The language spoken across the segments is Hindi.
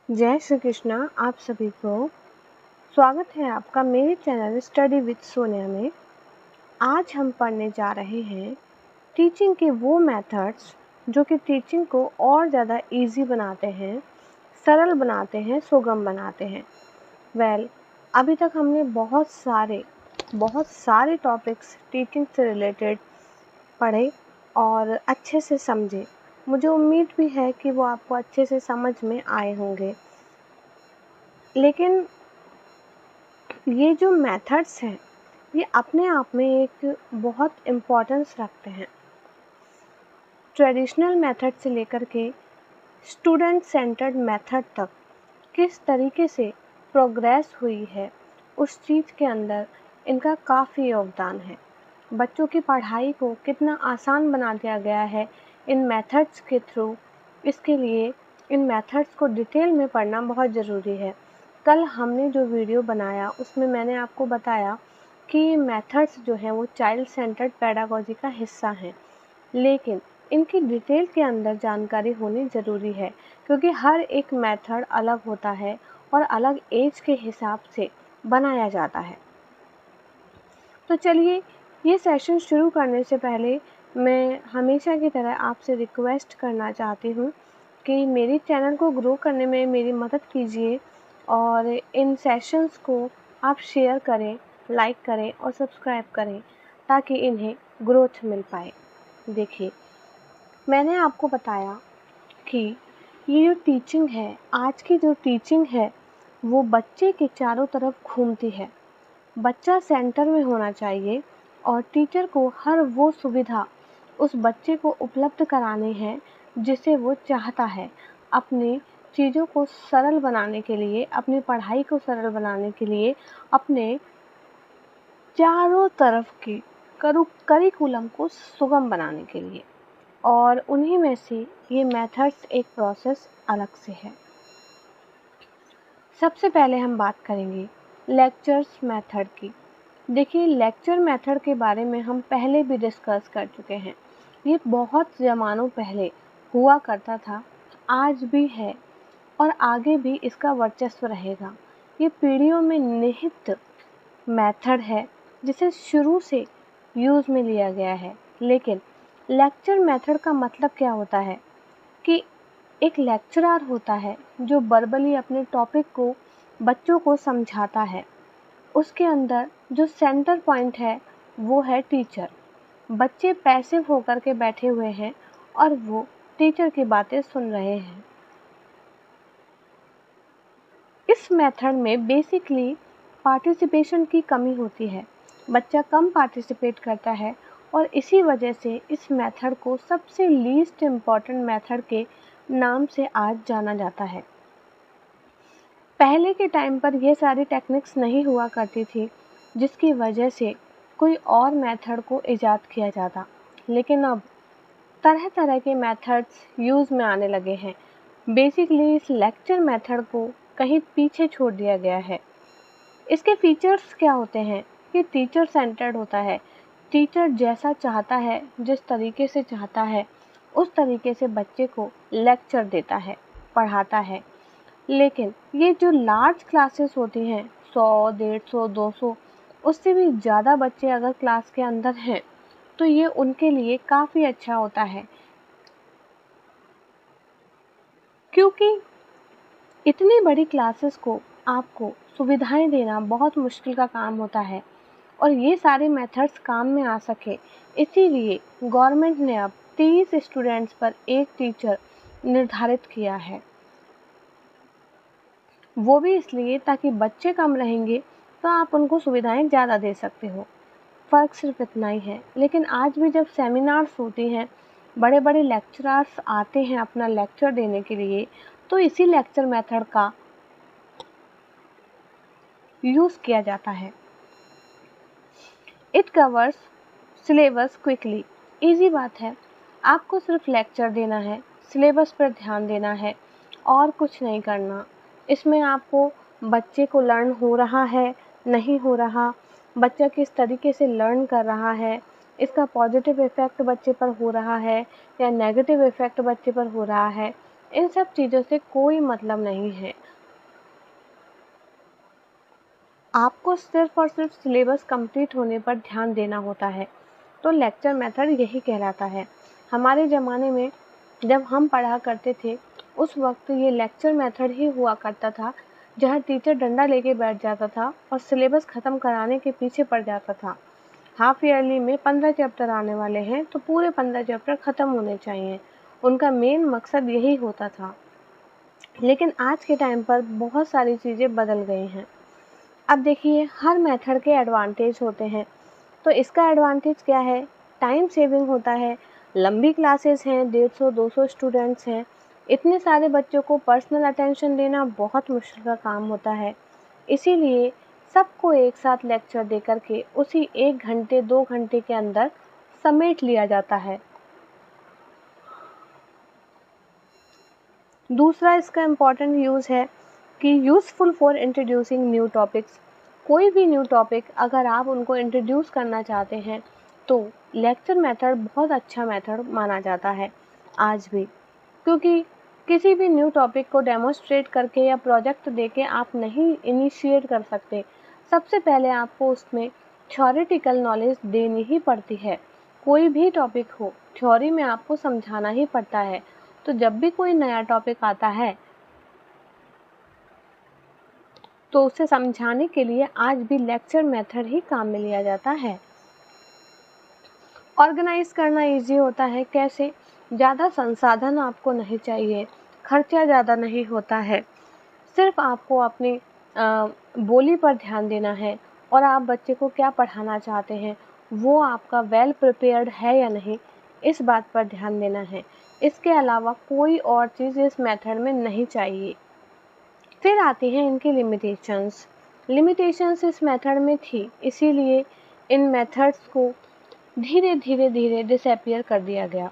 जय श्री कृष्णा। आप सभी को स्वागत है आपका मेरे चैनल स्टडी विद सोनिया में। आज हम पढ़ने जा रहे हैं टीचिंग के वो मेथड्स जो कि टीचिंग को और ज़्यादा इजी बनाते हैं, सरल बनाते हैं, सुगम बनाते हैं। अभी तक हमने बहुत सारे टॉपिक्स टीचिंग से रिलेटेड पढ़े और अच्छे से समझे। मुझे उम्मीद भी है कि वो आपको अच्छे से समझ में आए होंगे। लेकिन ये जो मेथड्स हैं ये अपने आप में एक बहुत इम्पोर्टेंस रखते हैं। ट्रेडिशनल मेथड से लेकर के स्टूडेंट सेंटर्ड मेथड तक किस तरीके से प्रोग्रेस हुई है उस चीज़ के अंदर इनका काफ़ी योगदान है। बच्चों की पढ़ाई को कितना आसान बना दिया गया है इन मेथड्स के थ्रू। इसके लिए इन मेथड्स को डिटेल में पढ़ना बहुत ज़रूरी है। कल हमने जो वीडियो बनाया उसमें मैंने आपको बताया कि मेथड्स जो हैं वो चाइल्ड सेंटर्ड पेडागोजी का हिस्सा हैं, लेकिन इनकी डिटेल के अंदर जानकारी होनी ज़रूरी है क्योंकि हर एक मेथड अलग होता है और अलग एज के हिसाब से बनाया जाता है। तो चलिए, ये सेशन शुरू करने से पहले मैं हमेशा की तरह आपसे रिक्वेस्ट करना चाहती हूँ कि मेरे चैनल को ग्रो करने में मेरी मदद कीजिए और इन सेशंस को आप शेयर करें, लाइक करें और सब्सक्राइब करें ताकि इन्हें ग्रोथ मिल पाए। देखिए, मैंने आपको बताया कि ये जो टीचिंग है, आज की जो टीचिंग है वो बच्चे के चारों तरफ घूमती है। बच्चा सेंटर में होना चाहिए और टीचर को हर वो सुविधा उस बच्चे को उपलब्ध करानी है जिसे वो चाहता है, अपनी चीज़ों को सरल बनाने के लिए, अपनी पढ़ाई को सरल बनाने के लिए, अपने चारों तरफ की करिकुलम को सुगम बनाने के लिए। और उन्हीं में से ये मेथड्स एक प्रोसेस अलग से है। सबसे पहले हम बात करेंगे लेक्चर्स मेथड की। देखिए, लेक्चर मेथड के बारे में हम पहले भी डिस्कस कर चुके हैं। ये बहुत ज़मानों पहले हुआ करता था, आज भी है और आगे भी इसका वर्चस्व रहेगा। ये पीढ़ियों में निहित मेथड है जिसे शुरू से यूज़ में लिया गया है। लेकिन लेक्चर मेथड का मतलब क्या होता है कि एक लेक्चरर होता है जो वर्बली अपने टॉपिक को बच्चों को समझाता है। उसके अंदर जो सेंटर पॉइंट है वो है टीचर। बच्चे पैसिव होकर के बैठे हुए हैं और वो टीचर की बातें सुन रहे हैं। इस मेथड में बेसिकली पार्टिसिपेशन की कमी होती है। बच्चा कम पार्टिसिपेट करता है और इसी वजह से इस मेथड को सबसे लीस्ट इम्पॉर्टेंट मेथड के नाम से आज जाना जाता है। पहले के टाइम पर ये सारी टेक्निक्स नहीं हुआ करती थी जिसकी वजह से कोई और मेथड को इजाद किया जाता, लेकिन अब तरह तरह के मेथड्स यूज़ में आने लगे हैं। बेसिकली इस लेक्चर मेथड को कहीं पीछे छोड़ दिया गया है। इसके फीचर्स क्या होते हैं? ये टीचर सेंटर्ड होता है। टीचर जैसा चाहता है, जिस तरीके से चाहता है, उस तरीके से बच्चे को लेक्चर देता है, पढ़ाता है। लेकिन ये जो लार्ज क्लासेस होती हैं, 100, 150, 200, उससे भी ज़्यादा बच्चे अगर क्लास के अंदर हैं तो ये उनके लिए काफ़ी अच्छा होता है, क्योंकि इतनी बड़ी क्लासेस को आपको सुविधाएं देना बहुत मुश्किल का काम होता है और ये सारे मेथड्स काम में आ सके, इसीलिए गवर्नमेंट ने अब 30 स्टूडेंट्स पर एक टीचर निर्धारित किया है। वो भी इसलिए ताकि बच्चे कम रहेंगे तो आप उनको सुविधाएं ज़्यादा दे सकते हो। फ़र्क सिर्फ इतना ही है। लेकिन आज भी जब सेमिनार्स होती हैं, बड़े बड़े लेक्चरर्स आते हैं अपना लेक्चर देने के लिए, तो इसी लेक्चर मेथड का यूज़ किया जाता है। It covers syllabus quickly. Easy बात है, आपको सिर्फ लेक्चर देना है, सिलेबस पर ध्यान देना है और कुछ नहीं करना। इसमें आपको बच्चे को लर्न हो रहा है, नहीं हो रहा, बच्चा किस तरीके से लर्न कर रहा है, इसका पॉजिटिव इफ़ेक्ट बच्चे पर हो रहा है या नेगेटिव इफ़ेक्ट बच्चे पर हो रहा है, इन सब चीज़ों से कोई मतलब नहीं है। आपको सिर्फ और सिर्फ सिलेबस कंप्लीट होने पर ध्यान देना होता है। तो लेक्चर मेथड यही कहलाता है। हमारे ज़माने में जब हम पढ़ा करते थे, उस वक्त ये लेक्चर मेथड ही हुआ करता था, जहाँ टीचर डंडा लेके बैठ जाता था और सिलेबस ख़त्म कराने के पीछे पड़ जाता था। हाफ ईयरली में 15 चैप्टर आने वाले हैं, तो पूरे 15 चैप्टर ख़त्म होने चाहिए। उनका मेन मकसद यही होता था। लेकिन आज के टाइम पर बहुत सारी चीज़ें बदल गई हैं। अब देखिए, हर मेथड के एडवांटेज होते हैं। तो इसका एडवांटेज क्या है? टाइम सेविंग होता है। लंबी क्लासेस हैं, 150-200 स्टूडेंट्स हैं, इतने सारे बच्चों को पर्सनल अटेंशन देना बहुत मुश्किल का काम होता है। इसीलिए सबको एक साथ लेक्चर दे कर के उसी 1 घंटे 2 घंटे के अंदर समेट लिया जाता है। दूसरा इसका इम्पॉर्टेंट यूज़ है कि useful for introducing new topics. कोई भी न्यू टॉपिक अगर आप उनको इंट्रोड्यूस करना चाहते हैं, तो लेक्चर मेथड बहुत अच्छा मेथड माना जाता है आज भी। क्योंकि किसी भी न्यू टॉपिक को डेमोन्स्ट्रेट करके या प्रोजेक्ट देके आप नहीं इनिशिएट कर सकते। सबसे पहले आपको उसमें थ्योरेटिकल नॉलेज देनी ही पड़ती है। कोई भी टॉपिक हो, थ्योरी में आपको समझाना ही पड़ता है। तो जब भी कोई नया टॉपिक आता है, तो उसे समझाने के लिए आज भी लेक्चर मेथड ही काम में लिया जाता है। ऑर्गेनाइज करना इजी होता है। कैसे? ज़्यादा संसाधन आपको नहीं चाहिए, खर्चा ज़्यादा नहीं होता है। सिर्फ आपको अपनी बोली पर ध्यान देना है और आप बच्चे को क्या पढ़ाना चाहते हैं, वो आपका वेल प्रिपेयर्ड है या नहीं, इस बात पर ध्यान देना है। इसके अलावा कोई और चीज़ इस मेथड में नहीं चाहिए। फिर आती हैं इनकी लिमिटेशंस। लिमिटेशंस इस मेथड में थी, इसीलिए इन मेथड्स को धीरे धीरे धीरे डिसअपीयर कर दिया गया।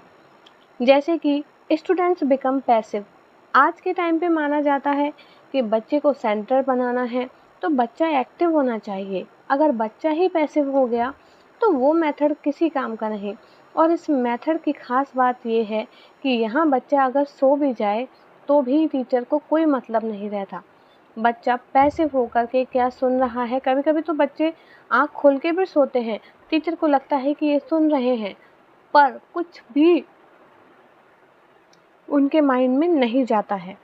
जैसे कि स्टूडेंट्स बिकम पैसिव। आज के टाइम पे माना जाता है कि बच्चे को सेंटर बनाना है तो बच्चा एक्टिव होना चाहिए। अगर बच्चा ही पैसिव हो गया तो वो मेथड किसी काम का नहीं। और इस मेथड की ख़ास बात ये है कि यहाँ बच्चा अगर सो भी जाए तो भी टीचर को कोई मतलब नहीं रहता। बच्चा पैसिव होकर के क्या सुन रहा है, कभी कभी तो बच्चे आँख खोल के भी सोते हैं, टीचर को लगता है कि ये सुन रहे हैं, पर कुछ भी उनके माइंड में नहीं जाता है।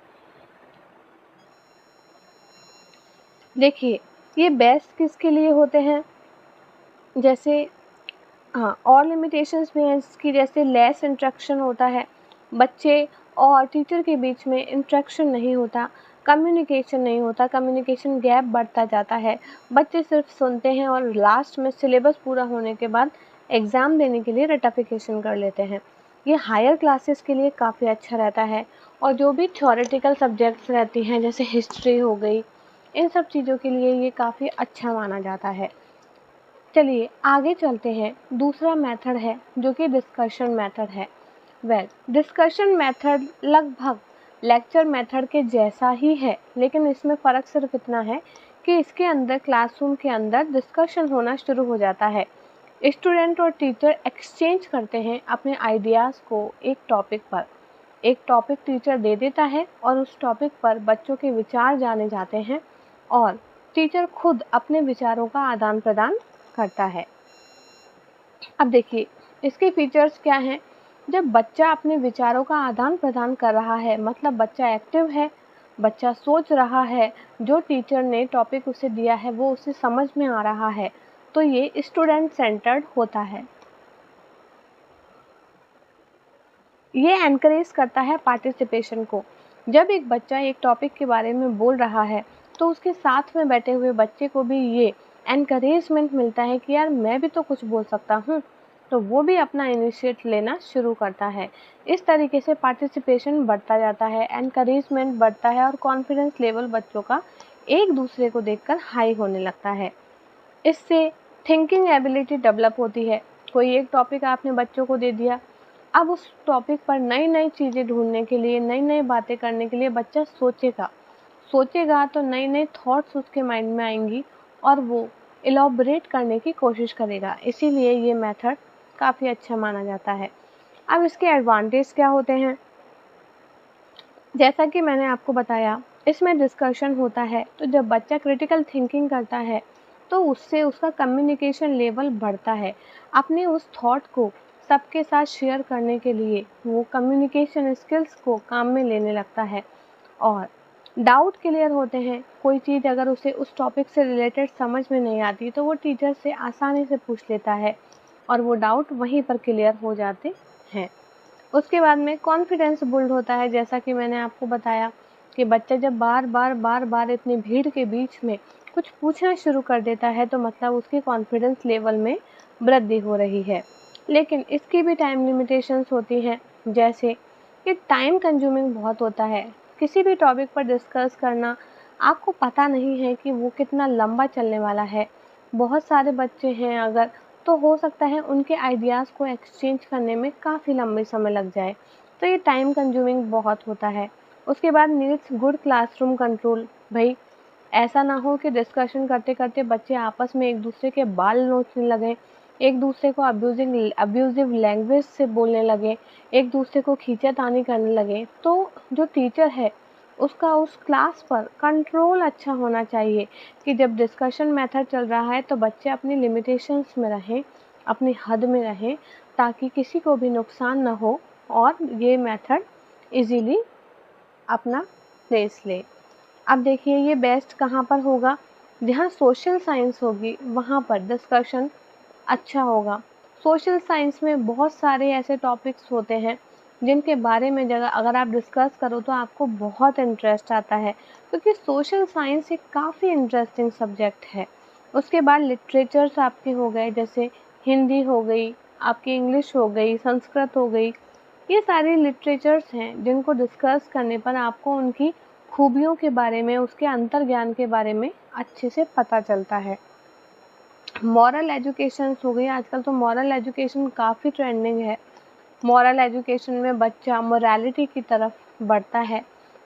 देखिए, ये बेस्ट किसके लिए होते हैं? जैसे हाँ, और लिमिटेशंस भी हैं इसकी, जैसे लेस इंटरेक्शन होता है, बच्चे और टीचर के बीच में इंटरेक्शन नहीं होता, कम्युनिकेशन नहीं होता, कम्युनिकेशन गैप बढ़ता जाता है। बच्चे सिर्फ सुनते हैं और लास्ट में सिलेबस पूरा होने के बाद एग्ज़ाम देने के लिए रटिफिकेशन कर लेते हैं। ये हायर क्लासेस के लिए काफ़ी अच्छा रहता है। और जो भी थ्योरेटिकल सब्जेक्ट्स रहती हैं, जैसे हिस्ट्री हो गई, इन सब चीज़ों के लिए ये काफ़ी अच्छा माना जाता है। चलिए आगे चलते हैं। दूसरा मेथड है जो कि डिस्कशन मेथड है। डिस्कशन मेथड लगभग लेक्चर मेथड के जैसा ही है, लेकिन इसमें फ़र्क सिर्फ इतना है कि इसके अंदर क्लासरूम के अंदर डिस्कशन होना शुरू हो जाता है। स्टूडेंट और टीचर एक्सचेंज करते हैं अपने आइडियाज़ को एक टॉपिक पर। एक टॉपिक टीचर दे देता है और उस टॉपिक पर बच्चों के विचार जाने जाते हैं और टीचर खुद अपने विचारों का आदान प्रदान करता है। अब देखिए, इसके फीचर्स क्या हैं? जब बच्चा अपने विचारों का आदान प्रदान कर रहा है, मतलब बच्चा एक्टिव है, बच्चा सोच रहा है, जो टीचर ने टॉपिक उसे दिया है वो उसे समझ में आ रहा है, तो ये स्टूडेंट सेंटर्ड होता है। ये एनकरेज करता है पार्टिसिपेशन को। जब एक बच्चा एक टॉपिक के बारे में बोल रहा है, तो उसके साथ में बैठे हुए बच्चे को भी ये एनकरेजमेंट मिलता है कि यार मैं भी तो कुछ बोल सकता हूँ, तो वो भी अपना इनिशिएट लेना शुरू करता है। इस तरीके से पार्टिसिपेशन बढ़ता जाता है, एनकरेजमेंट बढ़ता है और कॉन्फिडेंस लेवल बच्चों का एक दूसरे को देखकर हाई होने लगता है। इससे थिंकिंग एबिलिटी डेवलप होती है। कोई एक टॉपिक आपने बच्चों को दे दिया, अब उस टॉपिक पर नई नई चीज़ें ढूंढने के लिए, नई नई बातें करने के लिए बच्चा सोचेगा तो नई नई थॉट्स उसके माइंड में आएंगी और वो इलॉबरेट करने की कोशिश करेगा। इसीलिए ये मेथड काफ़ी अच्छा माना जाता है। अब इसके एडवांटेज क्या होते हैं? जैसा कि मैंने आपको बताया, इसमें डिस्कशन होता है, तो जब बच्चा क्रिटिकल थिंकिंग करता है तो उससे उसका कम्युनिकेशन लेवल बढ़ता है। अपने उस थॉट को सबके साथ शेयर करने के लिए वो कम्युनिकेशन स्किल्स को काम में लेने लगता है और डाउट क्लियर होते हैं। कोई चीज़ अगर उसे उस टॉपिक से रिलेटेड समझ में नहीं आती तो वो टीचर से आसानी से पूछ लेता है और वो डाउट वहीं पर क्लियर हो जाते हैं। उसके बाद में कॉन्फिडेंस बिल्ड होता है, जैसा कि मैंने आपको बताया कि बच्चा जब बार बार इतनी भीड़ के बीच में कुछ पूछना शुरू कर देता है तो मतलब उसकी कॉन्फिडेंस लेवल में वृद्धि हो रही है। लेकिन इसकी भी टाइम लिमिटेशंस होती हैं, जैसे कि टाइम कंज्यूमिंग बहुत होता है। किसी भी टॉपिक पर डिस्कस करना आपको पता नहीं है कि वो कितना लंबा चलने वाला है। बहुत सारे बच्चे हैं अगर, तो हो सकता है उनके आइडियाज़ को एक्सचेंज करने में काफ़ी लंबे समय लग जाए, तो ये टाइम कंज्यूमिंग बहुत होता है। उसके बाद नीड्स गुड क्लासरूम कंट्रोल। भाई ऐसा ना हो कि डिस्कशन करते करते बच्चे आपस में एक दूसरे के बाल नोचने लगें, एक दूसरे को अब्यूजिव लैंग्वेज से बोलने लगे, एक दूसरे को खींचातानी करने लगे। तो जो टीचर है उसका उस क्लास पर कंट्रोल अच्छा होना चाहिए कि जब डिस्कशन मेथड चल रहा है तो बच्चे अपनी लिमिटेशंस में रहें, अपनी हद में रहें, ताकि किसी को भी नुकसान ना हो और ये मेथड इजीली अपना प्लेस ले। अब देखिए ये बेस्ट कहाँ पर होगा, जहाँ सोशल साइंस होगी वहाँ पर डिस्कशन अच्छा होगा। सोशल साइंस में बहुत सारे ऐसे टॉपिक्स होते हैं जिनके बारे में जगह अगर आप डिस्कस करो तो आपको बहुत इंटरेस्ट आता है, क्योंकि सोशल साइंस एक काफ़ी इंटरेस्टिंग सब्जेक्ट है। उसके बाद लिटरेचर्स आपके हो गए, जैसे हिंदी हो गई, आपकी इंग्लिश हो गई, संस्कृत हो गई। ये सारी लिटरेचर्स हैं जिनको डिस्कस करने पर आपको उनकी खूबियों के बारे में, उसके अंतर्ज्ञान के बारे में अच्छे से पता चलता है। मॉरल एजुकेशन हो गई, आजकल तो मॉरल एजुकेशन काफ़ी ट्रेंडिंग है। मॉरल एजुकेशन में बच्चा मोरालिटी की तरफ बढ़ता है,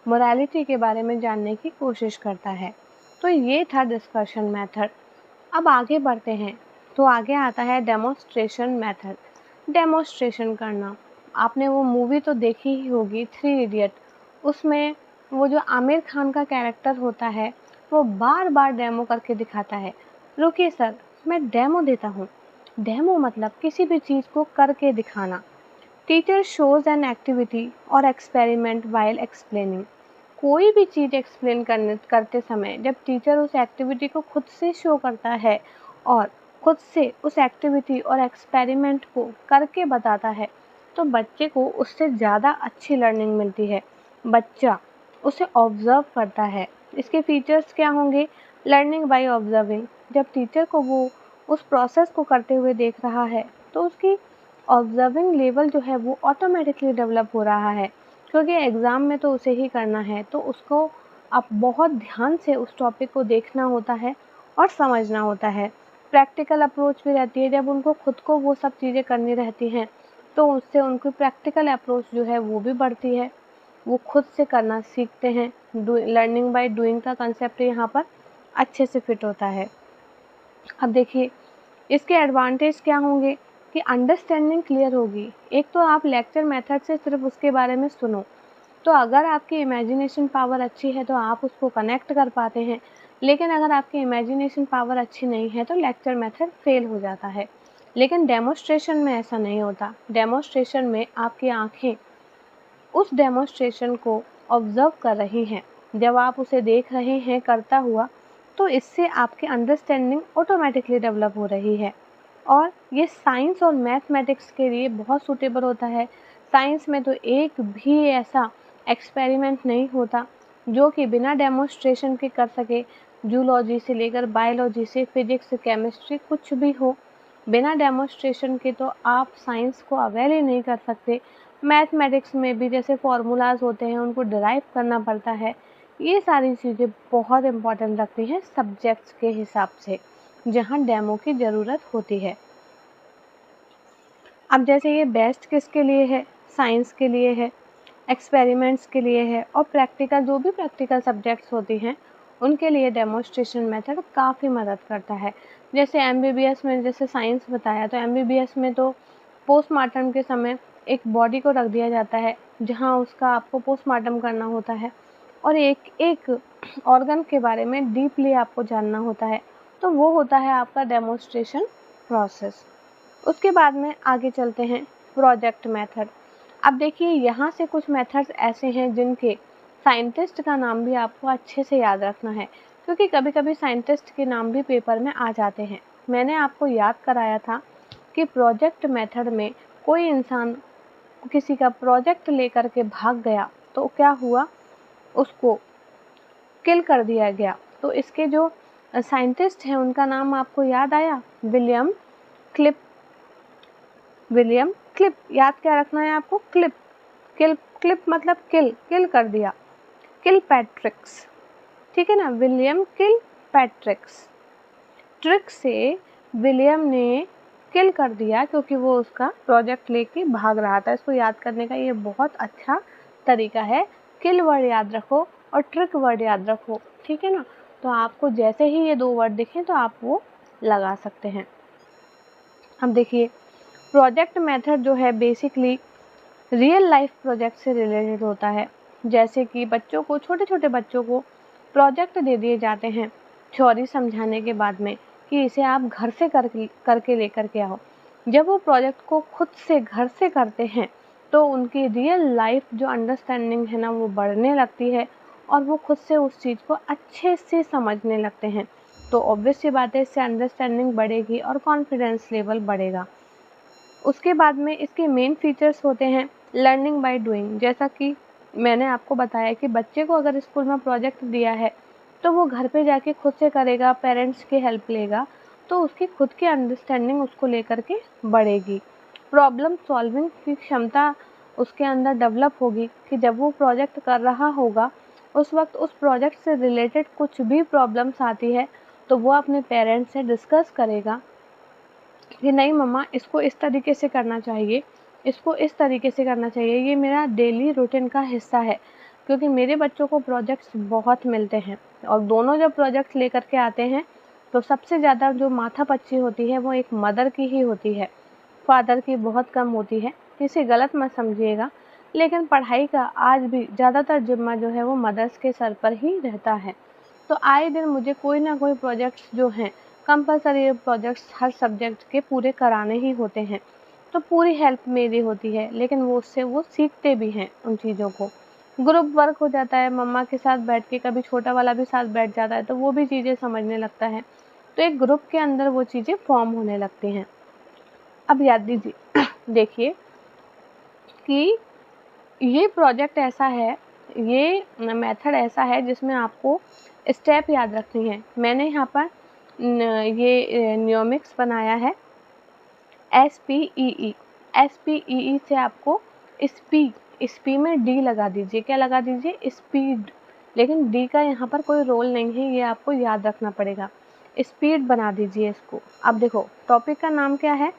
मोरालिटी के बारे में जानने की कोशिश करता है। तो ये था डिस्कशन मेथड। अब आगे बढ़ते हैं, तो आगे आता है डेमोन्स्ट्रेशन मेथड। डेमोन्स्ट्रेशन करना, आपने वो मूवी तो देखी ही होगी, थ्री इडियट। उसमें वो जो आमिर खान का कैरेक्टर होता है वो बार बार डेमो करके दिखाता है। रुकिए सर, मैं डेमो देता हूँ। डेमो मतलब किसी भी चीज़ को करके दिखाना। टीचर शोज एन एक्टिविटी और एक्सपेरिमेंट वाइल एक्सप्लेनिंग। कोई भी चीज़ एक्सप्लेन करते समय जब टीचर उस एक्टिविटी को खुद से शो करता है और खुद से उस एक्टिविटी और एक्सपेरिमेंट को करके बताता है तो बच्चे को उससे ज़्यादा अच्छी लर्निंग मिलती है। बच्चा उसे ऑब्ज़र्व करता है। इसके फीचर्स क्या होंगे? Learning by observing. जब टीचर को वो उस प्रोसेस को करते हुए देख रहा है तो उसकी ऑब्जर्विंग लेवल जो है वो ऑटोमेटिकली डेवलप हो रहा है, क्योंकि एग्ज़ाम में तो उसे ही करना है, तो उसको अब बहुत ध्यान से उस टॉपिक को देखना होता है और समझना होता है। प्रैक्टिकल अप्रोच भी रहती है, जब उनको खुद को वो सब चीज़ें करनी रहती हैं तो उससे उनकी प्रैक्टिकल अप्रोच जो है वो भी बढ़ती है, वो खुद से करना सीखते हैं। लर्निंग बाय डूइंग का कंसेप्ट यहाँ पर अच्छे से फिट होता है। अब देखिए इसके एडवांटेज क्या होंगे कि अंडरस्टैंडिंग क्लियर होगी। एक तो आप लेक्चर मेथड से सिर्फ उसके बारे में सुनो, तो अगर आपकी इमेजिनेशन पावर अच्छी है तो आप उसको कनेक्ट कर पाते हैं, लेकिन अगर आपकी इमेजिनेशन पावर अच्छी नहीं है तो लेक्चर मेथड फेल हो जाता है। लेकिन डेमोन्स्ट्रेशन में ऐसा नहीं होता। डेमोन्स्ट्रेशन में आपकी आँखें उस डेमोन्स्ट्रेशन को ऑब्ज़र्व कर रही हैं। जब आप उसे देख रहे हैं करता हुआ तो इससे आपकी अंडरस्टैंडिंग ऑटोमेटिकली डेवलप हो रही है और ये साइंस और मैथमेटिक्स के लिए बहुत सूटेबल होता है। साइंस में तो एक भी ऐसा एक्सपेरिमेंट नहीं होता जो कि बिना डेमोन्स्ट्रेशन के कर सके। जूलॉजी से लेकर बायोलॉजी से फिजिक्स, केमिस्ट्री कुछ भी हो, बिना डेमोन्स्ट्रेशन के तो आप साइंस को अवेल ही नहीं कर सकते। मैथमेटिक्स में भी जैसे फार्मूलाज होते हैं उनको डिराइव करना पड़ता है। ये सारी चीज़ें बहुत इम्पॉर्टेंट लगती हैं सब्जेक्ट्स के हिसाब से, जहाँ डेमो की ज़रूरत होती है। अब जैसे ये बेस्ट किसके लिए है? साइंस के लिए है, एक्सपेरिमेंट्स के लिए है और प्रैक्टिकल, जो भी प्रैक्टिकल सब्जेक्ट्स होती हैं उनके लिए डेमोन्स्ट्रेशन मेथड काफ़ी मदद करता है। जैसे एमबीबीएस में, जैसे साइंस बताया, तो एमबीबीएस में तो पोस्टमार्टम के समय एक बॉडी को रख दिया जाता है जहाँ उसका आपको पोस्टमार्टम करना होता है और एक एक ऑर्गन के बारे में डीपली आपको जानना होता है, तो वो होता है आपका डेमोन्स्ट्रेशन प्रोसेस। उसके बाद में आगे चलते हैं प्रोजेक्ट मेथड। अब देखिए यहाँ से कुछ मेथड्स ऐसे हैं जिनके साइंटिस्ट का नाम भी आपको अच्छे से याद रखना है, क्योंकि कभी कभी साइंटिस्ट के नाम भी पेपर में आ जाते हैं। मैंने आपको याद कराया था कि प्रोजेक्ट मेथड में कोई इंसान किसी का प्रोजेक्ट लेकर के भाग गया तो क्या हुआ, उसको किल कर दिया गया। तो इसके जो साइंटिस्ट हैं उनका नाम आपको याद आया, विलियम क्लिप। विलियम क्लिप, याद क्या रखना है आपको, क्लिप। क्लिप मतलब किल कर दिया, किल पैट्रिक्स, ठीक है ना, विलियम किल पैट्रिक्स। ट्रिक से विलियम ने किल कर दिया क्योंकि वो उसका प्रोजेक्ट लेके भाग रहा था। इसको याद करने का ये बहुत अच्छा तरीका है, किल वर्ड याद रखो और ट्रिक वर्ड याद रखो, ठीक है ना। तो आपको जैसे ही ये 2 वर्ड दिखें तो आप वो लगा सकते हैं। अब देखिए प्रोजेक्ट मेथड जो है बेसिकली रियल लाइफ प्रोजेक्ट से रिलेटेड होता है। जैसे कि बच्चों को, छोटे छोटे बच्चों को प्रोजेक्ट दे दिए जाते हैं थ्योरी समझाने के बाद में कि इसे आप घर से करके लेकर के आओ। जब वो प्रोजेक्ट को खुद से घर से करते हैं तो उनकी रियल लाइफ जो अंडरस्टैंडिंग है ना वो बढ़ने लगती है और वो खुद से उस चीज़ को अच्छे से समझने लगते हैं। तो ऑब्वियस सी बात है, इससे अंडरस्टैंडिंग बढ़ेगी और कॉन्फिडेंस लेवल बढ़ेगा। उसके बाद में इसके मेन फीचर्स होते हैं लर्निंग बाय डूइंग। जैसा कि मैंने आपको बताया कि बच्चे को अगर स्कूल में प्रोजेक्ट दिया है तो वो घर पे जाके खुद से करेगा, पेरेंट्स की हेल्प लेगा, तो उसकी खुद की अंडरस्टैंडिंग उसको लेकर के बढ़ेगी। प्रॉब्लम सॉल्विंग की क्षमता उसके अंदर डेवलप होगी कि जब वो प्रोजेक्ट कर रहा होगा उस वक्त उस प्रोजेक्ट से रिलेटेड कुछ भी प्रॉब्लम्स आती है तो वो अपने पेरेंट्स से डिस्कस करेगा कि नहीं मम्मा इसको इस तरीके से करना चाहिए, इसको इस तरीके से करना चाहिए, ये मेरा डेली रूटीन का हिस्सा है। क्योंकि मेरे बच्चों को प्रोजेक्ट्स बहुत मिलते हैं और दोनों जब प्रोजेक्ट्स लेकर के आते हैं तो सबसे ज़्यादा जो माथापच्ची होती है वो एक मदर की ही होती है, फादर की बहुत कम होती है। इसे गलत मत समझिएगा, लेकिन पढ़ाई का आज भी ज़्यादातर जिम्मा जो है वो मदर्स के सर पर ही रहता है। तो आए दिन मुझे कोई ना कोई प्रोजेक्ट्स जो हैं, कंपलसरी प्रोजेक्ट्स हर सब्जेक्ट के पूरे कराने ही होते हैं। तो पूरी हेल्प मेरी होती है, लेकिन वो उससे वो सीखते भी हैं उन चीज़ों को। ग्रुप वर्क हो जाता है मम्मा के साथ बैठ के, कभी छोटा वाला भी साथ बैठ जाता है तो वो भी चीज़ें समझने लगता है। तो एक ग्रुप के अंदर वो चीज़ें फॉर्म होने लगती हैं। अब याद दीजिए देखिए कि ये प्रोजेक्ट ऐसा है, ये मेथड ऐसा है जिसमें आपको स्टेप याद रखनी है। मैंने यहाँ पर ये न्यूमिक्स बनाया है SPEE। SPEE से आपको स्पी में डी लगा दीजिए, क्या लगा दीजिए, स्पीड। लेकिन डी का यहाँ पर कोई रोल नहीं है, ये आपको याद रखना पड़ेगा। स्पीड बना दीजिए इसको। अब देखो टॉपिक का नाम क्या है,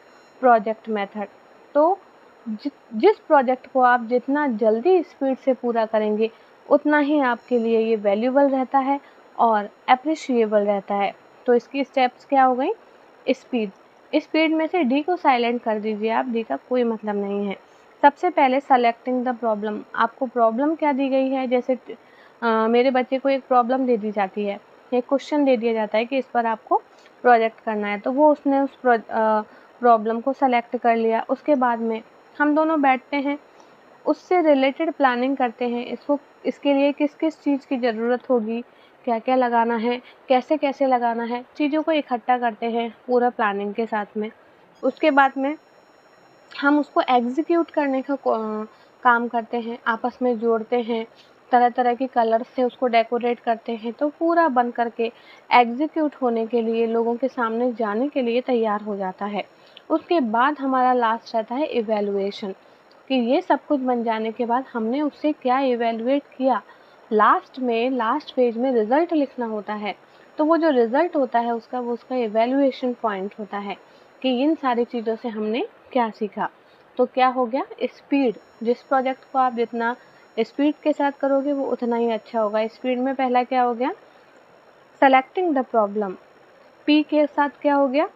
प्रोजेक्ट मेथड। तो जिस प्रोजेक्ट को आप जितना जल्दी स्पीड से पूरा करेंगे उतना ही आपके लिए ये वैल्यूबल रहता है और अप्रिशिएबल रहता है। तो इसकी स्टेप्स क्या हो गई, स्पीड। स्पीड में से डी को साइलेंट कर दीजिए आप, डी का कोई मतलब नहीं है। सबसे पहले सेलेक्टिंग द प्रॉब्लम, आपको प्रॉब्लम क्या दी गई है। जैसे मेरे बच्चे को एक प्रॉब्लम दे दी जाती है, एक क्वेश्चन दे दिया जाता है कि इस पर आपको प्रोजेक्ट करना है, तो वो उसने उस प्रॉब्लम को सेलेक्ट कर लिया। उसके बाद में हम दोनों बैठते हैं, उससे रिलेटेड प्लानिंग करते हैं, इसके लिए किस किस चीज़ की ज़रूरत होगी, क्या क्या लगाना है, कैसे कैसे लगाना है, चीज़ों को इकट्ठा करते हैं पूरा प्लानिंग के साथ में। उसके बाद में हम उसको एग्जीक्यूट करने का काम करते हैं, आपस में जोड़ते हैं, तरह तरह की कलर से उसको डेकोरेट करते हैं, तो पूरा बन करके एग्जीक्यूट होने के लिए, लोगों के सामने जाने के लिए तैयार हो जाता है। उसके बाद हमारा लास्ट रहता है इवैल्यूएशन, कि ये सब कुछ बन जाने के बाद हमने उससे क्या इवैल्यूएट किया। लास्ट में, लास्ट पेज में रिज़ल्ट लिखना होता है। तो वो जो रिज़ल्ट होता है उसका, वो उसका इवैल्यूएशन पॉइंट होता है कि इन सारी चीज़ों से हमने क्या सीखा। तो क्या हो गया, स्पीड। जिस प्रोजेक्ट को आप जितना स्पीड के साथ करोगे वो उतना ही अच्छा होगा। स्पीड में पहला क्या हो गया, सेलेक्टिंग द प्रॉब्लम। पी के साथ क्या हो गया,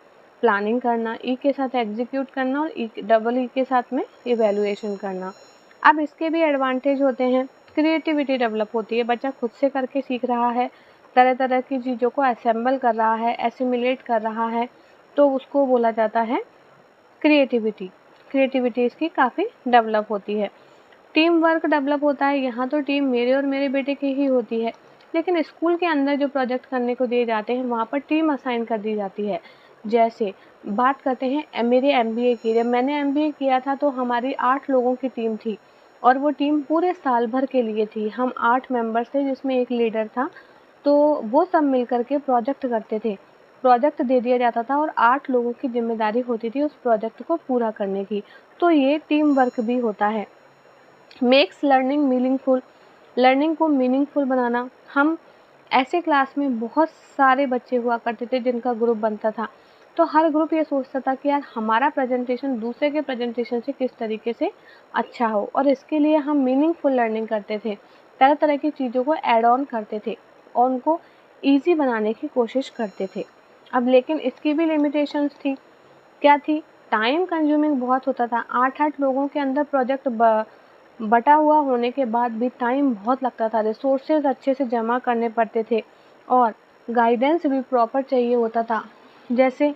प्लानिंग करना, ई के साथ एग्जीक्यूट करना और डबल ई के साथ में इवैल्यूएशन करना। अब इसके भी एडवांटेज होते हैं, क्रिएटिविटी डेवलप होती है, बच्चा खुद से करके सीख रहा है, तरह तरह की चीज़ों को असेंबल कर रहा है, एसिमुलेट कर रहा है, तो उसको बोला जाता है क्रिएटिविटी। क्रिएटिविटी इसकी काफ़ी डेवलप होती है। टीम वर्क डेवलप होता है, यहाँ तो टीम मेरे और मेरे बेटे की ही होती है, लेकिन स्कूल के अंदर जो प्रोजेक्ट करने को दिए जाते हैं वहाँ पर टीम असाइन कर दी जाती है। जैसे बात करते हैं मेरे एमबीए की, जब मैंने एमबीए किया था तो हमारी 8 लोगों की टीम थी और वो टीम पूरे साल भर के लिए थी। हम 8 मेंबर्स थे जिसमें एक लीडर था, तो वो सब मिल कर के प्रोजेक्ट करते थे। प्रोजेक्ट दे दिया जाता था और 8 लोगों की जिम्मेदारी होती थी उस प्रोजेक्ट को पूरा करने की, तो ये टीम वर्क भी होता है। मेक्स लर्निंग मीनिंगफुल, लर्निंग को मीनिंगफुल बनाना। हम ऐसे क्लास में बहुत सारे बच्चे हुआ करते थे जिनका ग्रुप बनता था, तो हर ग्रुप ये सोचता था कि यार हमारा प्रेजेंटेशन दूसरे के प्रेजेंटेशन से किस तरीके से अच्छा हो, और इसके लिए हम मीनिंगफुल लर्निंग करते थे, तरह तरह की चीज़ों को ऐड ऑन करते थे और उनको ईजी बनाने की कोशिश करते थे। अब लेकिन इसकी भी लिमिटेशंस थी। क्या थी? टाइम कंज्यूमिंग बहुत होता था। 8-8 लोगों के अंदर प्रोजेक्ट बटा हुआ होने के बाद भी टाइम बहुत लगता था, रिसोर्सेज अच्छे से जमा करने पड़ते थे और गाइडेंस भी प्रॉपर चाहिए होता था। जैसे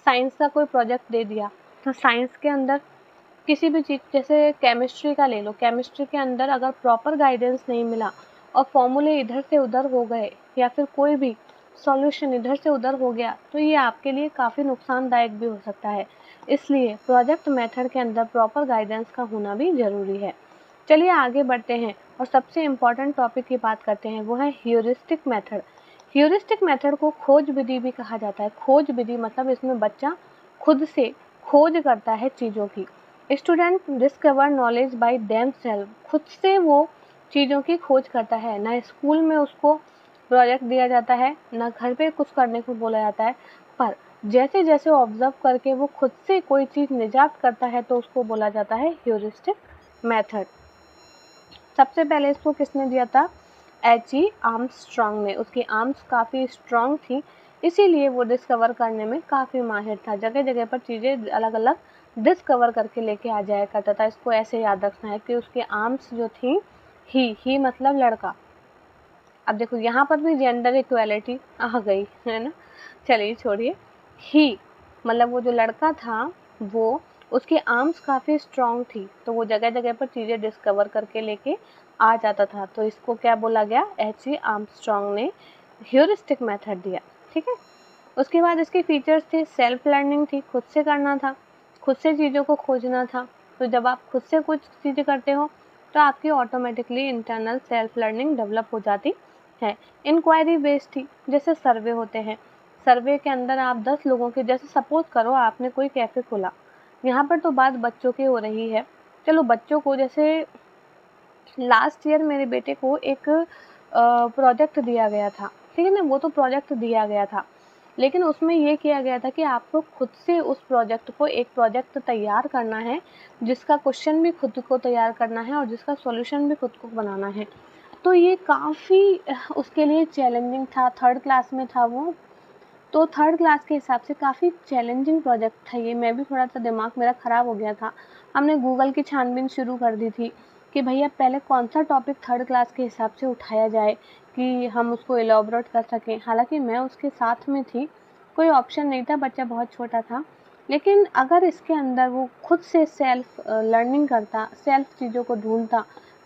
साइंस का कोई प्रोजेक्ट दे दिया, तो साइंस के अंदर किसी भी चीज़, जैसे केमिस्ट्री का ले लो, केमिस्ट्री के अंदर अगर प्रॉपर गाइडेंस नहीं मिला और फॉर्मूले इधर से उधर हो गए या फिर कोई भी सॉल्यूशन इधर से उधर हो गया, तो ये आपके लिए काफ़ी नुकसानदायक भी हो सकता है। इसलिए प्रोजेक्ट मेथड के अंदर प्रॉपर गाइडेंस का होना भी ज़रूरी है। चलिए आगे बढ़ते हैं और सबसे इम्पॉर्टेंट टॉपिक की बात करते हैं, वो है ह्यूरिस्टिक मेथड। ह्यूरिस्टिक मेथड को खोज विधि भी कहा जाता है। खोज विधि मतलब इसमें बच्चा खुद से खोज करता है चीज़ों की। Student discover knowledge by themselves, खुद से वो चीज़ों की खोज करता है, ना स्कूल में उसको प्रोजेक्ट दिया जाता है, ना घर पे कुछ करने को बोला जाता है, पर जैसे जैसे ऑब्जर्व करके वो खुद से कोई चीज़ निजात करता है तो उसको बोला जाता है ह्यूरिस्टिक मेथड। सबसे पहले इसको किसने दिया था? H.E. आर्मस्ट्रॉन्ग ने। उसकी आर्म्स काफ़ी स्ट्रॉन्ग थी, इसीलिए वो डिस्कवर करने में काफ़ी माहिर था। जगह जगह पर चीज़ें अलग अलग डिस्कवर करके लेके आ जाया करता था। इसको ऐसे याद रखना है कि उसकी आर्म्स जो थी, ही मतलब लड़का। अब देखो यहाँ पर भी जेंडर इक्वालिटी आ गई है ना, चलिए छोड़िए। ही मतलब वो जो लड़का था, वो उसकी आर्म्स काफ़ी स्ट्रॉन्ग थी, तो वो जगह जगह पर चीज़ें डिस्कवर करके लेके आ जाता था, तो इसको क्या बोला गया? H.E. आर्मस्ट्रॉन्ग ने ह्यूरिस्टिक मेथड दिया। ठीक है। उसके बाद इसके फीचर्स थे, सेल्फ लर्निंग थी, खुद से करना था, खुद से चीज़ों को खोजना था। तो जब आप खुद से कुछ चीज़ें करते हो तो आपकी automatically internal self learning develop हो जाती है। इंक्वायरी बेस्ड थी, जैसे सर्वे होते हैं, सर्वे के अंदर आप 10 लोगों के, जैसे सपोज करो आपने कोई कैफ़े खोला, यहाँ पर तो बात बच्चों की हो रही है। चलो बच्चों को, जैसे लास्ट ईयर मेरे बेटे को एक प्रोजेक्ट दिया गया था, ठीक है ना, वो तो प्रोजेक्ट दिया गया था, लेकिन उसमें ये किया गया था कि आपको खुद से उस प्रोजेक्ट को, एक प्रोजेक्ट तैयार करना है जिसका क्वेश्चन भी खुद को तैयार करना है और जिसका सॉल्यूशन भी खुद को बनाना है। तो ये काफ़ी उसके लिए चैलेंजिंग था। 3rd क्लास में था वो, तो 3rd क्लास के हिसाब से काफ़ी चैलेंजिंग प्रोजेक्ट था ये। मैं भी थोड़ा सा दिमाग मेरा ख़राब हो गया था। हमने गूगल की छानबीन शुरू कर दी थी कि भैया पहले कौन सा टॉपिक 3rd क्लास के हिसाब से उठाया जाए कि हम उसको एलॉबरेट कर सकें। हालांकि मैं उसके साथ में थी, कोई ऑप्शन नहीं था, बच्चा बहुत छोटा था, लेकिन अगर इसके अंदर वो खुद से सेल्फ लर्निंग करता, सेल्फ चीज़ों को ढूंढता,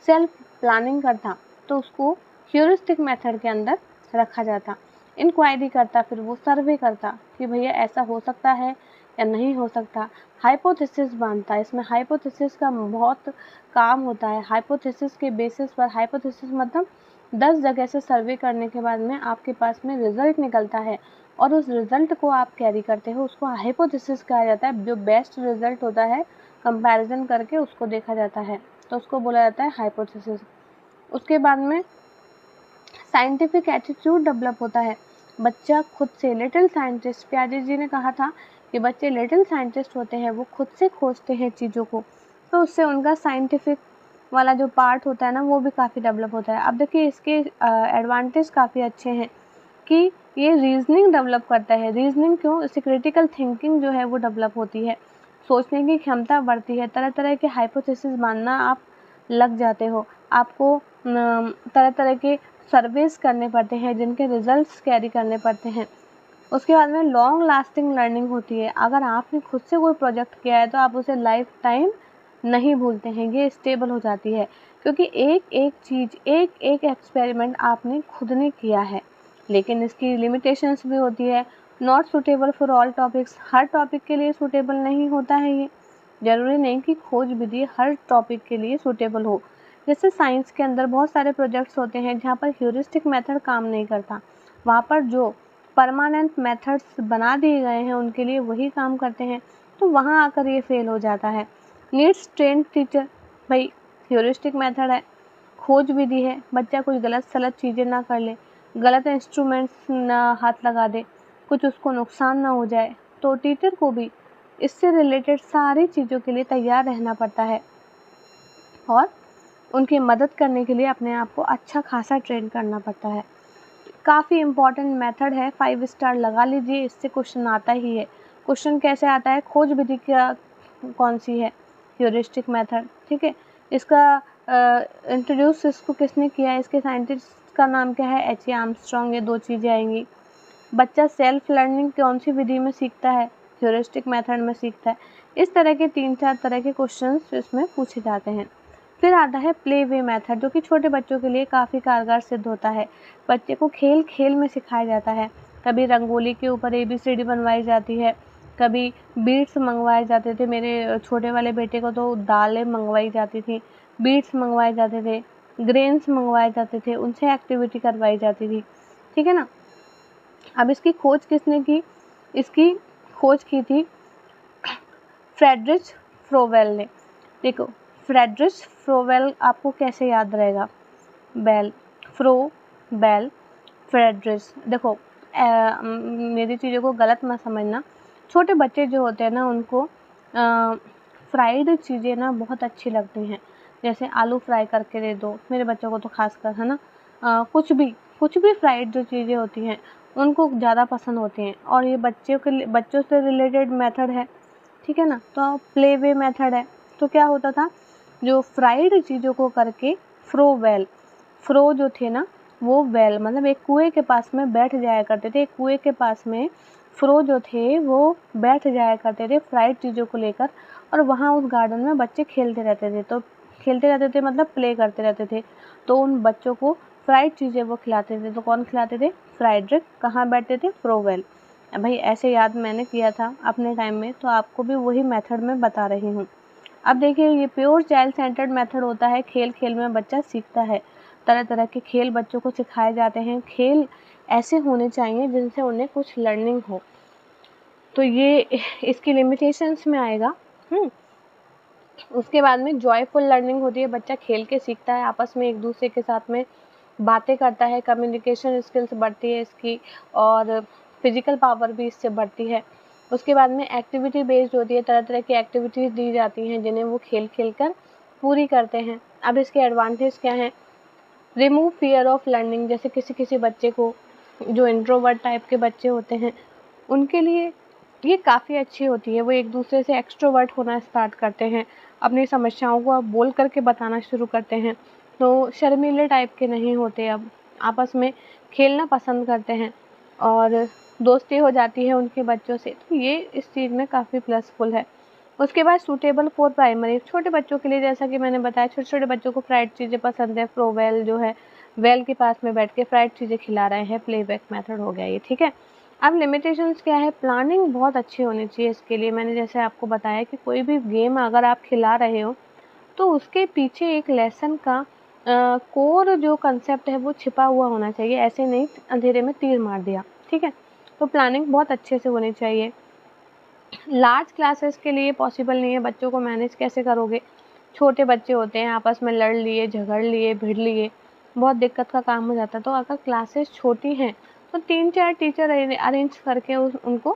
सेल्फ प्लानिंग करता, तो उसको ह्यूरिस्टिक मेथड के अंदर रखा जाता। इंक्वायरी करता, फिर वो सर्वे करता कि भैया ऐसा हो सकता है या नहीं हो सकता। हाइपोथेसिस बांधता, इसमें हाइपोथेसिस का बहुत काम होता है। हाइपोथेसिस के बेसिस पर, हाइपोथेसिस मतलब 10 जगह से सर्वे करने के बाद में आपके पास में रिजल्ट निकलता है और उस रिजल्ट को आप कैरी करते हो, उसको हाइपोथेसिस कहा जाता है। जो बेस्ट रिजल्ट होता है कंपैरिजन करके उसको देखा जाता है, तो उसको बोला जाता है हाइपोथेसिस। उसके बाद में साइंटिफिक एटीट्यूड डेवलप होता है। बच्चा खुद से, लिटिल साइंटिस्ट, प्याजे जी ने कहा था कि बच्चे लिटिल साइंटिस्ट होते हैं, वो खुद से खोजते हैं चीज़ों को, तो उससे उनका साइंटिफिक वाला जो पार्ट होता है ना, वो भी काफ़ी डेवलप होता है। अब देखिए इसके एडवांटेज काफ़ी अच्छे हैं कि ये रीजनिंग डेवलप करता है। रीजनिंग क्यों? इससे क्रिटिकल थिंकिंग जो है वो डेवलप होती है, सोचने की क्षमता बढ़ती है, तरह तरह के हाइपोथेसिस मानना आप लग जाते हो, आपको तरह तरह के सर्वेस करने पड़ते हैं जिनके रिजल्ट्स कैरी करने पड़ते हैं। उसके बाद में लॉन्ग लास्टिंग लर्निंग होती है। अगर आपने खुद से कोई प्रोजेक्ट किया है तो आप उसे लाइफ टाइम नहीं भूलते हैं, ये स्टेबल हो जाती है, क्योंकि एक एक चीज़, एक एक एक्सपेरिमेंट आपने खुद ने किया है। लेकिन इसकी लिमिटेशंस भी होती है। Not suitable for all topics, her topic के लिए सूटेबल नहीं होता है ये। ज़रूरी नहीं कि खोज विधि हर टॉपिक के लिए सूटेबल हो। जैसे साइंस के अंदर बहुत सारे प्रोजेक्ट्स होते हैं जहाँ पर ह्यूरिस्टिक मेथड काम नहीं करता, वहाँ पर जो परमानेंट मेथड्स बना दिए गए हैं उनके लिए वही काम करते हैं, तो वहाँ आकर ये फेल हो जाता है। नीड्स ट्रेंड टीचर, भाई ह्यूरिस्टिक मेथड है, खोज विधि है, बच्चा कुछ गलत सलत चीज़ें ना कर ले, गलत इंस्ट्रूमेंट्स ना हाथ लगा दे, कुछ उसको नुकसान ना हो जाए, तो टीचर को भी इससे रिलेटेड सारी चीज़ों के लिए तैयार रहना पड़ता है और उनकी मदद करने के लिए अपने आप को अच्छा खासा ट्रेन करना पड़ता है। काफ़ी इम्पॉर्टेंट मेथड है, 5 स्टार लगा लीजिए, इससे क्वेश्चन आता ही है। क्वेश्चन कैसे आता है? खोज विधि क्या कौन सी है? ह्यूरिस्टिक मेथड, ठीक है। इसका इंट्रोड्यूस इसको किसने किया है? इसके साइंटिस्ट का नाम क्या है? H.A. आर्मस्ट्रॉन्ग। ये 2 चीज़ें आएंगी। बच्चा सेल्फ लर्निंग कौन सी विधि में सीखता है? ह्यूरिस्टिक मेथड में सीखता है। इस तरह के 3-4 तरह के क्वेश्चंस इसमें पूछे जाते हैं। फिर आता है प्ले वे मेथड, जो कि छोटे बच्चों के लिए काफ़ी कारगर सिद्ध होता है। बच्चे को खेल खेल में सिखाया जाता है। कभी रंगोली के ऊपर ABCD बनवाई जाती है, कभी बीट्स मंगवाए जाते थे। मेरे छोटे वाले बेटे को तो दालें मंगवाई जाती थी, बीट्स मंगवाए जाते थे, ग्रेन्स मंगवाए जाते थे, उनसे एक्टिविटी करवाई जाती थी, ठीक है ना। अब इसकी खोज किसने की? इसकी खोज की थी फ्रेडरिच फ्रोवेल ने। देखो, फ्रेडरिच फ्रोवेल आपको कैसे याद रहेगा? बेल, फ्रो, बेल, फ्रेडरिच। देखो, मेरी चीज़ों को गलत मत समझना। छोटे बच्चे जो होते हैं ना उनको फ्राइड चीज़ें ना बहुत अच्छी लगती हैं। जैसे आलू फ्राई करके दे दो, मेरे बच्चों को तो खासकर, है ना। कुछ भी फ्राइड जो चीज़ें होती हैं उनको ज़्यादा पसंद होती हैं, और ये बच्चों से रिलेटेड मेथड है, ठीक है ना। तो प्ले वे मेथड है। तो क्या होता था, जो फ्राइड चीज़ों को करके फ्रो जो थे ना, वो वेल मतलब एक कुएं के पास में बैठ जाया करते थे। एक कुएं के पास में फ्रो जो थे वो बैठ जाया करते थे फ्राइड चीज़ों को लेकर, और वहाँ उस गार्डन में बच्चे खेलते रहते थे। तो खेलते रहते थे मतलब प्ले करते रहते थे। तो उन बच्चों को फ्राइड चीज़ें वो खिलाते थे। तो कौन खिलाते थे? फ्राइडरिक। कहाँ बैठते थे? फ्रोवेल। भाई ऐसे याद मैंने किया था अपने टाइम में, तो आपको भी वही मेथड में बता रही हूँ। अब देखिए, ये प्योर चाइल्ड सेंटर्ड मेथड होता है। खेल खेल में बच्चा सीखता है। तरह तरह के खेल बच्चों को सिखाए जाते हैं। खेल ऐसे होने चाहिए जिनसे उन्हें कुछ लर्निंग हो। तो ये इसकी लिमिटेशंस में आएगा। उसके बाद में जॉयफुल लर्निंग होती है। बच्चा खेल के सीखता है, आपस में एक दूसरे के साथ में बातें करता है, कम्युनिकेशन स्किल्स बढ़ती है इसकी, और फिजिकल पावर भी इससे बढ़ती है। उसके बाद में एक्टिविटी बेस्ड होती है। तरह तरह की एक्टिविटीज़ दी जाती हैं जिन्हें वो खेल खेल कर पूरी करते हैं। अब इसके एडवांटेज क्या हैं? Remove fear of learning. जैसे किसी किसी बच्चे को, जो इंट्रोवर्ट टाइप के बच्चे होते हैं, उनके लिए ये काफ़ी अच्छी होती है। वो एक दूसरे से एक्सट्रोवर्ट होना स्टार्ट करते हैं, अपनी समस्याओं को अब बोल करके बताना शुरू करते हैं। तो शर्मीले टाइप के नहीं होते, अब आपस में खेलना पसंद करते हैं और दोस्ती हो जाती है उनके बच्चों से। तो ये इस चीज़ में काफ़ी प्लसफुल है। उसके बाद सूटेबल फॉर प्राइमरी, छोटे बच्चों के लिए, जैसा कि मैंने बताया, छोटे छोटे बच्चों को फ्राइड चीज़ें पसंद है। फ्रोवेल जो है, वेल के पास में बैठ के फ्राइड चीज़ें खिला रहे हैं, प्लेबैक मेथड हो गया ये, ठीक है। अब लिमिटेशंस क्या है? प्लानिंग बहुत अच्छी होनी चाहिए इसके लिए। मैंने जैसे आपको बताया कि कोई भी गेम अगर आप खिला रहे हो तो उसके पीछे एक लेसन का कोर जो कंसेप्ट है वो छिपा हुआ होना चाहिए। ऐसे नहीं अंधेरे में तीर मार दिया, ठीक है। तो प्लानिंग बहुत अच्छे से होनी चाहिए। लार्ज क्लासेस के लिए पॉसिबल नहीं है, बच्चों को मैनेज कैसे करोगे? छोटे बच्चे होते हैं, आपस में लड़ लिए, झगड़ लिए, भिड़ लिए, बहुत दिक्कत का काम हो जाता है। तो अगर क्लासेस छोटी हैं तो 3-4 टीचर अरेंज करके उनको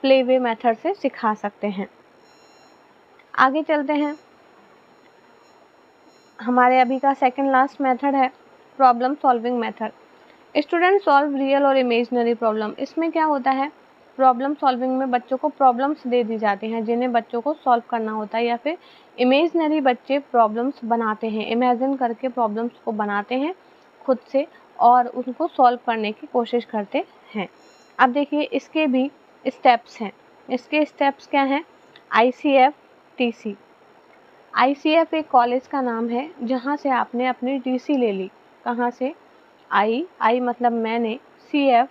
प्ले वे मेथड से सिखा सकते हैं। आगे चलते हैं। हमारे अभी का सेकंड लास्ट मेथड है problem solving method. Student solve real और इमेजिनरी प्रॉब्लम। इसमें क्या होता है, प्रॉब्लम सॉल्विंग में बच्चों को प्रॉब्लम्स दे दी जाती हैं जिन्हें बच्चों को सॉल्व करना होता है, या फिर इमेजिनरी बच्चे प्रॉब्लम्स बनाते हैं, इमेजिन करके प्रॉब्लम्स को बनाते हैं खुद से और उनको सॉल्व करने की कोशिश करते हैं। अब देखिए इसके भी स्टेप्स हैं। इसके स्टेप्स क्या हैं? ICF TC। ICF एक कॉलेज का नाम है जहाँ से आपने अपनी TC ले ली। कहाँ से? आई मतलब मैंने, CF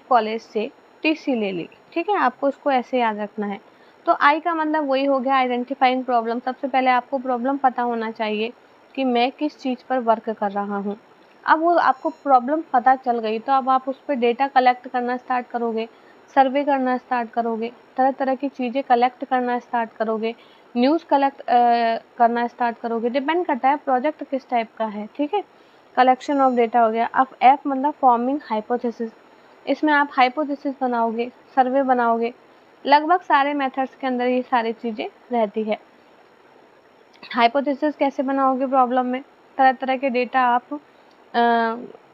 कॉलेज से TC ले ली। ठीक है, आपको इसको ऐसे याद रखना है। तो आई का मतलब वही हो गया आइडेंटिफाइंग प्रॉब्लम। सबसे पहले आपको प्रॉब्लम पता होना चाहिए कि मैं किस चीज़ पर वर्क कर रहा हूँ। अब वो आपको प्रॉब्लम पता चल गई तो अब आप उस पर डेटा कलेक्ट करना स्टार्ट करोगे, सर्वे करना स्टार्ट करोगे, तरह तरह की चीज़ें कलेक्ट करना स्टार्ट करोगे, न्यूज़ कलेक्ट करना स्टार्ट करोगे। डिपेंड करता है प्रोजेक्ट किस टाइप का है। ठीक है, कलेक्शन ऑफ डेटा हो गया। अब एफ मतलब फॉर्मिंग हाइपोथेसिस। इसमें आप हाइपोथेसिस बनाओगे, सर्वे बनाओगे। लगभग सारे मेथड्स के अंदर ये सारी चीज़ें रहती है। हाइपोथेसिस कैसे बनाओगे प्रॉब्लम में? तरह तरह के डेटा आप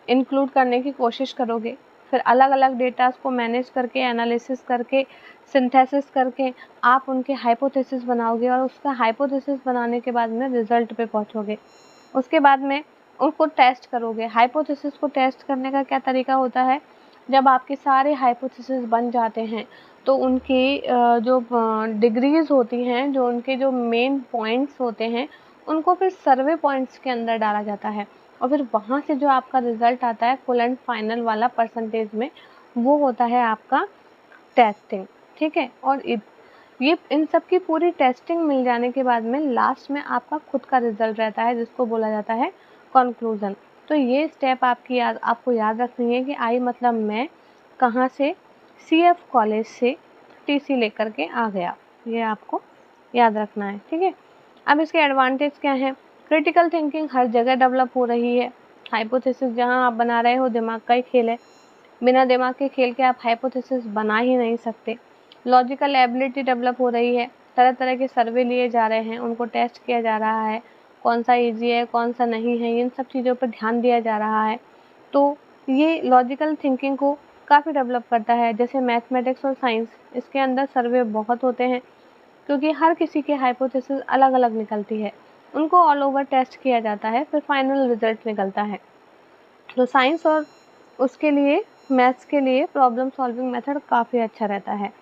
इंक्लूड करने की कोशिश करोगे, फिर अलग अलग डेटास को मैनेज करके, एनालिसिस करके, सिंथेसिस करके आप उनके हाइपोथेसिस बनाओगे और उसका हाइपोथेसिस बनाने के बाद में रिजल्ट पे पहुंचोगे। उसके बाद में उनको टेस्ट करोगे। हाइपोथेसिस को टेस्ट करने का क्या तरीका होता है? जब आपके सारे हाइपोथेसिस बन जाते हैं तो उनकी जो डिग्रीज होती हैं, जो उनके जो मेन पॉइंट्स होते हैं, उनको फिर सर्वे पॉइंट्स के अंदर डाला जाता है और फिर वहाँ से जो आपका रिजल्ट आता है फुल एंड फाइनल वाला परसेंटेज में, वो होता है आपका टेस्टिंग। ठीक है, और ये इन सब की पूरी टेस्टिंग मिल जाने के बाद में लास्ट में आपका खुद का रिजल्ट रहता है जिसको बोला जाता है कंक्लूजन। तो ये स्टेप आपको याद रखनी है कि आई मतलब मैं, कहाँ से? CF कॉलेज से TC लेकर के आ गया। ये आपको याद रखना है। ठीक है, अब इसके एडवांटेज क्या हैं? क्रिटिकल थिंकिंग हर जगह डेवलप हो रही है। हाइपोथेसिस जहाँ आप बना रहे हो दिमाग का ही खेल है, बिना दिमाग के खेल के आप हाइपोथेसिस बना ही नहीं सकते। लॉजिकल एबिलिटी डेवलप हो रही है, तरह तरह के सर्वे लिए जा रहे हैं, उनको टेस्ट किया जा रहा है, कौन सा ईजी है कौन सा नहीं है, इन सब चीज़ों पर ध्यान दिया जा रहा है। तो ये लॉजिकल थिंकिंग को काफ़ी डेवलप करता है। जैसे मैथमेटिक्स और साइंस, इसके अंदर सर्वे बहुत होते हैं क्योंकि हर किसी की हाइपोथेसिस अलग अलग निकलती है, उनको ऑल ओवर टेस्ट किया जाता है, फिर फाइनल रिजल्ट निकलता है। तो साइंस और उसके लिए मैथ्स के लिए प्रॉब्लम सॉल्विंग मेथड काफ़ी अच्छा रहता है।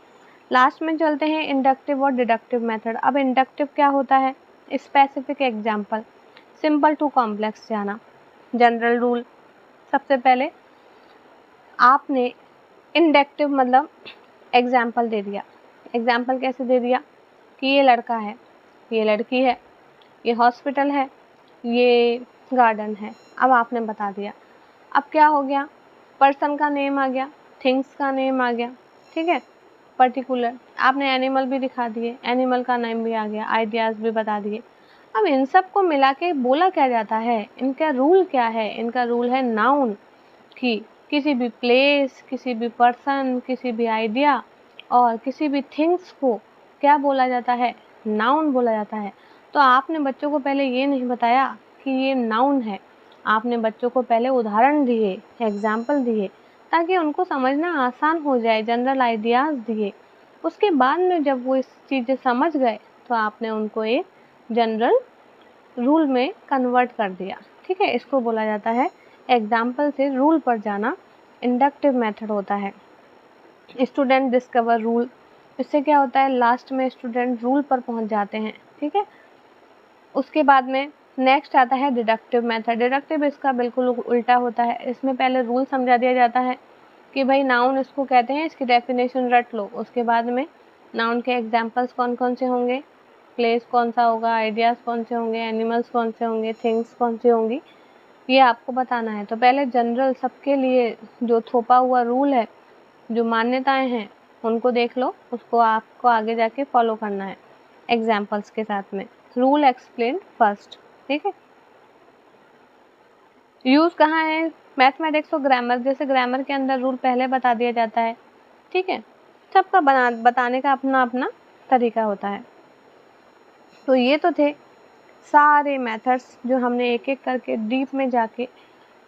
लास्ट में चलते हैं इंडक्टिव और डिडक्टिव मेथड। अब इंडक्टिव क्या होता है? Specific example, simple to complex जाना, जनरल रूल। सबसे पहले आपने इंडक्टिव मतलब एग्जाम्पल दे दिया। एग्जाम्पल कैसे दे दिया? कि ये लड़का है, ये लड़की है, ये हॉस्पिटल है, ये गार्डन है। अब आपने बता दिया। अब क्या हो गया? पर्सन का नेम आ गया, थिंग्स का नेम आ गया। ठीक है, पर्टिकुलर आपने एनिमल भी दिखा दिए, एनिमल का नेम भी आ गया, आइडियाज़ भी बता दिए। अब इन सब को मिला के बोला क्या जाता है? इनका रूल क्या है? इनका रूल है नाउन, कि किसी भी प्लेस, किसी भी पर्सन, किसी भी आइडिया और किसी भी थिंग्स को क्या बोला जाता है? नाउन बोला जाता है। तो आपने बच्चों को पहले ये नहीं बताया कि ये नाउन है, आपने बच्चों को पहले उदाहरण दिए, एग्जाम्पल दिए, ताकि उनको समझना आसान हो जाए, जनरल आइडियाज़ दिए। उसके बाद में जब वो इस चीज़ें समझ गए तो आपने उनको एक जनरल रूल में कन्वर्ट कर दिया। ठीक है, इसको बोला जाता है एग्जाम्पल से रूल पर जाना, इंडक्टिव मेथड होता है। स्टूडेंट डिस्कवर रूल, इससे क्या होता है? लास्ट में स्टूडेंट रूल पर पहुंच जाते हैं। ठीक है, उसके बाद में नेक्स्ट आता है डिडक्टिव मेथड। डिडक्टिव इसका बिल्कुल उल्टा होता है। इसमें पहले रूल समझा दिया जाता है कि भाई नाउन इसको कहते हैं, इसकी डेफिनेशन रट लो। उसके बाद में नाउन के एग्जाम्पल्स कौन कौन से होंगे, प्लेस कौन सा होगा, आइडियाज़ कौन से होंगे, एनिमल्स कौन से होंगे, थिंग्स कौन सी होंगी, ये आपको बताना है। तो पहले जनरल सबके लिए जो थोपा हुआ रूल है, जो मान्यताएं हैं, उनको देख लो, उसको आपको आगे जाके फॉलो करना है एग्जाम्पल्स के साथ में। Rule explain first. ठीक है, यूज़ कहाँ है? मैथमेटिक्स और ग्रामर, जैसे ग्रामर के अंदर रूल पहले बता दिया जाता है। ठीक है, सबका बताने का अपना अपना तरीका होता है। तो ये तो थे सारे मेथड्स जो हमने एक एक करके डीप में जाके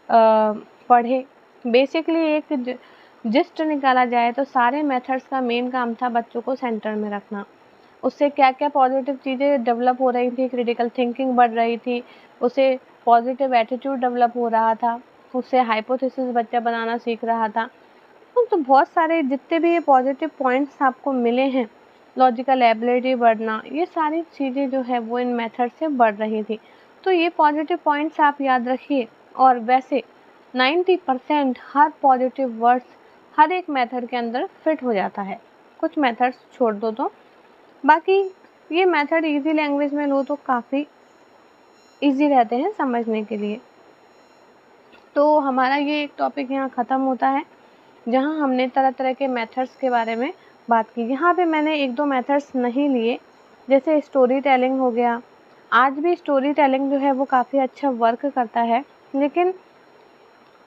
पढ़े। बेसिकली एक जिस्ट निकाला जाए तो सारे मेथड्स का मेन काम था बच्चों को सेंटर में रखना। उससे क्या-क्या पॉजिटिव चीज़ें डेवलप हो रही थी, क्रिटिकल थिंकिंग बढ़ रही थी, उसे पॉजिटिव एटीट्यूड डेवलप हो रहा था, उससे हाइपोथेसिस बच्चा बनाना सीख रहा था। तो बहुत सारे जितने भी ये पॉजिटिव पॉइंट्स आपको मिले हैं, लॉजिकल एबिलिटी बढ़ना, ये सारी चीज़ें जो है वो इन मेथड से बढ़ रही थी। तो ये पॉजिटिव पॉइंट्स आप याद रखिए। और वैसे 90% हर पॉजिटिव वर्ड्स हर एक मेथड के अंदर फिट हो जाता है, कुछ मेथड्स छोड़ दो तो। बाकी ये मेथड इजी लैंग्वेज में लो तो काफ़ी इजी रहते हैं समझने के लिए। तो हमारा ये एक टॉपिक यहाँ ख़त्म होता है, जहाँ हमने तरह तरह के मेथड्स के बारे में बात की। यहाँ पे मैंने एक दो मेथड्स नहीं लिए, जैसे स्टोरी टेलिंग हो गया। आज भी स्टोरी टेलिंग जो है वो काफ़ी अच्छा वर्क करता है, लेकिन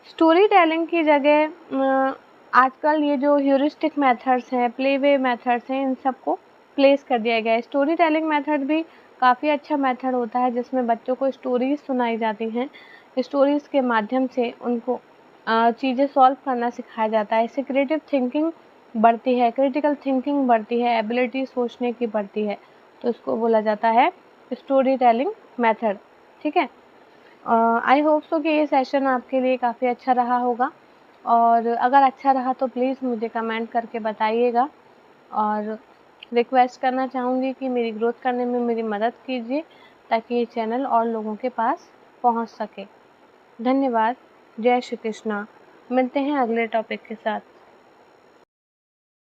स्टोरी टेलिंग की जगह आजकल ये जो ह्यूरिस्टिक मेथड्स हैं, प्ले वे मेथड्स हैं, इन सबको प्लेस कर दिया गया है। स्टोरी टेलिंग मेथड भी काफ़ी अच्छा मेथड होता है, जिसमें बच्चों को स्टोरीज़ सुनाई जाती हैं। स्टोरीज़ के माध्यम से उनको चीज़ें सॉल्व करना सिखाया जाता है। इससे क्रिएटिव थिंकिंग बढ़ती है, क्रिटिकल थिंकिंग बढ़ती है, एबिलिटी सोचने की बढ़ती है। तो इसको बोला जाता है स्टोरी टेलिंग मेथड। ठीक है। आई होप सो कि ये सेशन आपके लिए काफ़ी अच्छा रहा होगा, और अगर अच्छा रहा तो प्लीज़ मुझे कमेंट करके बताइएगा। और रिक्वेस्ट करना चाहूँगी कि मेरी ग्रोथ करने में मेरी मदद कीजिए, ताकि ये चैनल और लोगों के पास पहुँच सके। धन्यवाद। जय श्री कृष्णा। मिलते हैं अगले टॉपिक के साथ।